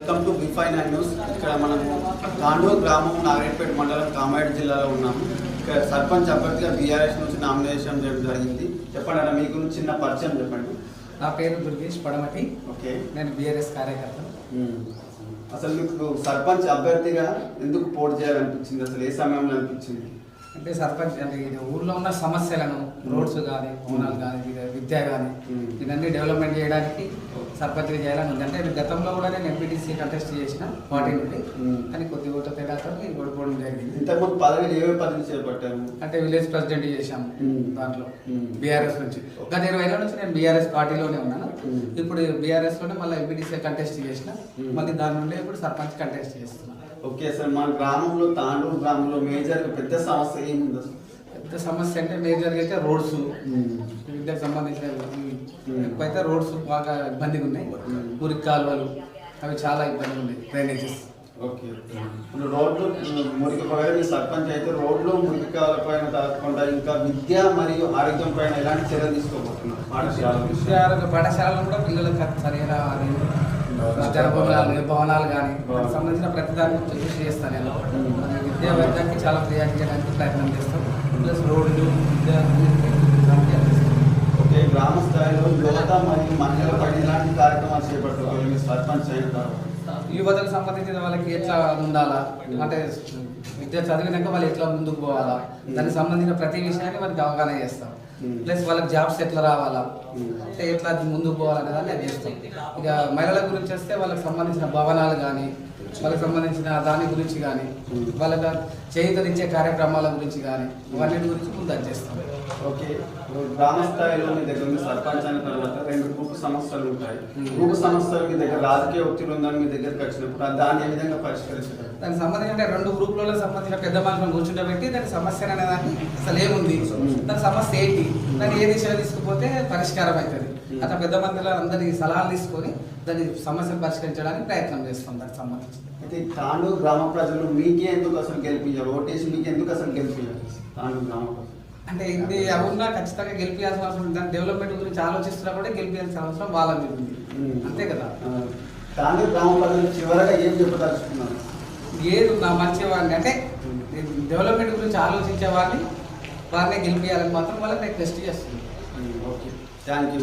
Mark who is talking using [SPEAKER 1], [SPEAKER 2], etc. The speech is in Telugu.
[SPEAKER 1] Welcome to B5 news. ఇక్కడ మనము తాండూరు గ్రామం నారాయణపేట మండలం కామారెడ్డి జిల్లాలో ఉన్నాము. ఇక్కడ సర్పంచ్ అభ్యర్థిగా బీఆర్ఎస్ నుంచి నామినేషన్ చేయడం జరిగింది. చెప్పండి అన్న, మీ గురించి చిన్న పరిచయం చెప్పండి.
[SPEAKER 2] నా పేరు దుర్గేష్ పడమటి.
[SPEAKER 1] ఓకే,
[SPEAKER 2] నేను బీఆర్ఎస్ కార్యకర్త.
[SPEAKER 1] అసలు మీకు సర్పంచ్ అభ్యర్థిగా ఎందుకు పోటీ చేయాలనిపించింది? అసలు ఏ సమయంలో అనిపించింది?
[SPEAKER 2] అంటే సర్పంచ్ అంటే ఊర్లో ఉన్న సమస్యలను రోడ్స్ కానీ భవనాలు కానీ విద్య కానీ ఇవన్నీ డెవలప్మెంట్ చేయడానికి సర్పంచ్గా చేయాలని ఉంది. అంటే గతంలో కూడా నేను ఎంపీటీసీ కంటెస్ట్ చేసిన పార్టీ నుండి, కానీ కొద్ది ఓట్ల తేడాతో ఓడిపోవడం జరిగింది.
[SPEAKER 1] ఇంతకుముందు పదవి ఏ పదవి చేపట్టాము?
[SPEAKER 2] అంటే విలేజ్ ప్రెసిడెంట్ చేశాము దాంట్లో బీఆర్ఎస్ నుంచి. గత 20 ఏళ్ళ నుంచి నేను బీఆర్ఎస్ పార్టీలోనే ఉన్నాను. ఇప్పుడు బీఆర్ఎస్ లోనే మళ్ళీ ఎంపీటీసీ కంటెస్ట్ చేసిన, మళ్ళీ దాని నుండి ఇప్పుడు సర్పంచ్ కంటెస్ట్ చేస్తున్నాను.
[SPEAKER 1] ఓకే సార్, మన గ్రామంలో తాండూరు గ్రామంలో మేజర్ పెద్ద సమస్య ఏముంది? అసలు
[SPEAKER 2] పెద్ద సమస్య అంటే మేజర్గా అయితే రోడ్స్, విద్యకు సంబంధించిన ఎక్కువైతే రోడ్స్ బాగా ఇబ్బందిగా ఉన్నాయి. మురికి కాలువలు అవి చాలా ఇబ్బందిగా ఉన్నాయి. డ్రైనేజెస్.
[SPEAKER 1] ఓకే, ఇప్పుడు రోడ్లు మురికి ఒకవేళ మీ సర్పంచ్ అయితే రోడ్లు మురికి కాలువ పైన కాకుండా ఇంకా విద్య మరియు ఆరోగ్యం పైన ఎలాంటి చర్యలు తీసుకోబోతున్నారు?
[SPEAKER 2] పాఠశాలలో కూడా పిల్లలకు సరైన భవనాలు కానీ సంబంధించిన ప్రతి దాని గురించి కృషి చేస్తాను. నేను విద్యా వైద్యానికి చాలా ప్రయాణం చేయడానికి ప్రయత్నం చేస్తాం. ప్లస్ రోడ్లు విద్య.
[SPEAKER 1] ఓకే, గ్రామ స్థాయిలో యువత మరియు మహిళల పైన ఇలాంటి కార్యక్రమాలు చేపడుతున్నారు మీ సర్పంచ్ అయిన తర్వాత?
[SPEAKER 2] యువతకు సంబంధించిన వాళ్ళకి ఎట్లా ఉండాలా, అంటే విద్య చదివినాక వాళ్ళు ఎట్లా ముందుకు పోవాలా, దానికి సంబంధించిన ప్రతి విషయాన్ని వాళ్ళకి అవగాహన చేస్తాం. ప్లస్ వాళ్ళకి జాబ్స్ ఎట్లా రావాలా, అంటే ఎట్లా ముందుకు పోవాలనే దాన్ని అది చేస్తాం. ఇక మహిళల గురించి వస్తే వాళ్ళకి సంబంధించిన భవనాలు కానీ, వాళ్ళకి సంబంధించిన దాని గురించి కానీ, వాళ్ళకి చేయుతనిచ్చే కార్యక్రమాల గురించి కానీ, ఇవన్నిటి గురించి ముందు అది చేస్తాం.
[SPEAKER 1] ఓకే, గ్రామ స్థాయిలో మీ దగ్గర మీ సర్పంచ్ అయిన తర్వాత 2 గ్రూప్ సమస్యలు ఉంటాయి. గ్రూప్ సమస్యలు మీ దగ్గర రాజకీయ ఒత్తిడి ఉందని మీ దగ్గరకు వచ్చినప్పుడు దాన్ని ఏ విధంగా పరిష్కరిస్తారు?
[SPEAKER 2] దానికి సంబంధించిన 2 గ్రూపులలో సంబంధించిన పెద్ద మనుషులను కూర్చుంటబెట్టి దాని సమస్య అనే దాన్ని అసలు ఏముంది, దాని సమస్య ఏంటి, దాన్ని ఏ దిశగా తీసుకుపోతే పరిష్కారం అవుతుంది, అట్లా పెద్ద మందిలో అందరి సలహాలు తీసుకొని దాన్ని సమస్యను పరిష్కరించడానికి ప్రయత్నం చేస్తాం. దానికి సంబంధించి
[SPEAKER 1] అయితే తాండూరు గ్రామ ప్రజలు మీకే ఎందుకు అసలు గెలిపించారు? ఓటేసి మీకు ఎందుకు అసలు గెలిపించారు తాండూరు గ్రామ ప్రజలు?
[SPEAKER 2] అంటే ఇది అవునా ఖచ్చితంగా గెలిపించాల్సిన అవసరం ఉంది. దాని డెవలప్మెంట్ గురించి ఆలోచిస్తున్నా కూడా గెలిపించాల్సిన అవసరం వాళ్ళ మీద ఉంది, అంతే కదా.
[SPEAKER 1] తాండూరు గ్రామ ప్రజలు చివరగా ఏం చెప్పదలుచుకున్నారు?
[SPEAKER 2] ఏది నా మంచివాడిని అంటే డెవలప్మెంట్ గురించి ఆలోచించే వారినే గెలిపించాలని మాత్రం వాళ్ళకి రిక్వెస్ట్ చేస్తుంది.
[SPEAKER 1] Okay, thank you.